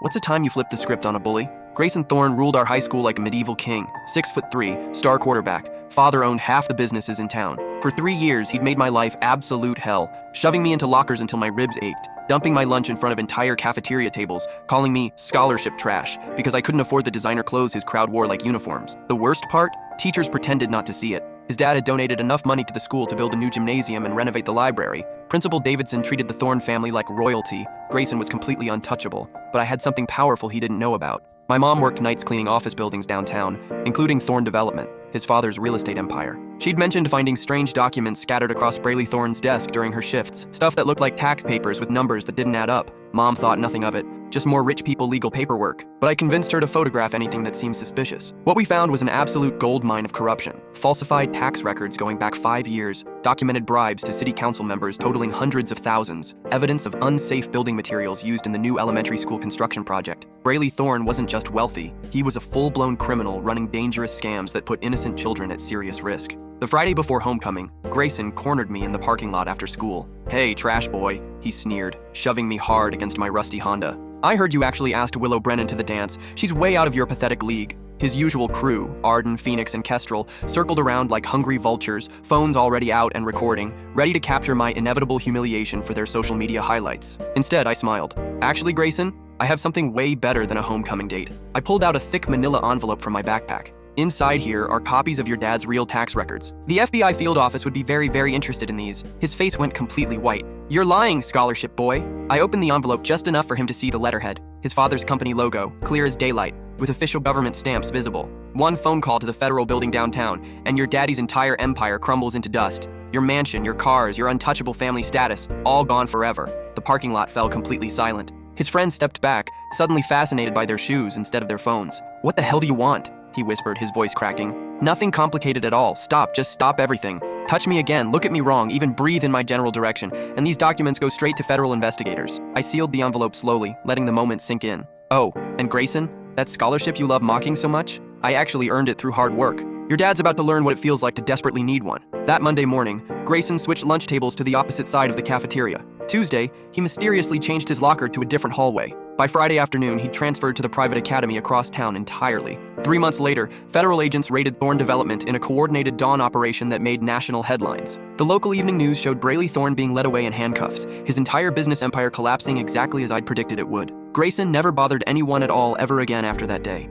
What's a time you flipped the script on a bully? Grayson Thorne ruled our high school like a medieval king. 6'3", star quarterback. Father owned half the businesses in town. For 3 years, he'd made my life absolute hell, shoving me into lockers until my ribs ached, dumping my lunch in front of entire cafeteria tables, calling me scholarship trash because I couldn't afford the designer clothes his crowd wore like uniforms. The worst part? Teachers pretended not to see it. His dad had donated enough money to the school to build a new gymnasium and renovate the library. Principal Davidson treated the Thorne family like royalty. Grayson was completely untouchable, but I had something powerful he didn't know about. My mom worked nights cleaning office buildings downtown, including Thorne Development, his father's real estate empire. She'd mentioned finding strange documents scattered across Braley Thorne's desk during her shifts, stuff that looked like tax papers with numbers that didn't add up. Mom thought nothing of it, just more rich people legal paperwork, but I convinced her to photograph anything that seemed suspicious. What we found was an absolute goldmine of corruption. Falsified tax records going back 5 years, documented bribes to city council members totaling hundreds of thousands, evidence of unsafe building materials used in the new elementary school construction project. Braley Thorne wasn't just wealthy, he was a full-blown criminal running dangerous scams that put innocent children at serious risk. The Friday before homecoming, Grayson cornered me in the parking lot after school. "Hey, trash boy," he sneered, shoving me hard against my rusty Honda. "I heard you actually asked Willow Brennan to the dance. She's way out of your pathetic league." His usual crew, Arden, Phoenix, and Kestrel, circled around like hungry vultures, phones already out and recording, ready to capture my inevitable humiliation for their social media highlights. Instead, I smiled. "Actually, Grayson, I have something way better than a homecoming date." I pulled out a thick manila envelope from my backpack. "Inside here are copies of your dad's real tax records. The FBI field office would be very interested in these." His face went completely white. "You're lying, scholarship boy." I opened the envelope just enough for him to see the letterhead, his father's company logo, clear as daylight, with official government stamps visible. "One phone call to the federal building downtown, and your daddy's entire empire crumbles into dust. Your mansion, your cars, your untouchable family status, all gone forever." The parking lot fell completely silent. His friends stepped back, suddenly fascinated by their shoes instead of their phones. "What the hell do you want?" he whispered, his voice cracking. "Nothing complicated at all. Stop, just stop everything. Touch me again, look at me wrong, even breathe in my general direction, and these documents go straight to federal investigators." I sealed the envelope slowly, letting the moment sink in. "Oh, and Grayson, that scholarship you love mocking so much? I actually earned it through hard work. Your dad's about to learn what it feels like to desperately need one." That Monday morning, Grayson switched lunch tables to the opposite side of the cafeteria. Tuesday, he mysteriously changed his locker to a different hallway. By Friday afternoon, he transferred to the private academy across town entirely. 3 months later, federal agents raided Thorne Development in a coordinated dawn operation that made national headlines. The local evening news showed Braley Thorne being led away in handcuffs, his entire business empire collapsing exactly as I'd predicted it would. Grayson never bothered anyone at all ever again after that day.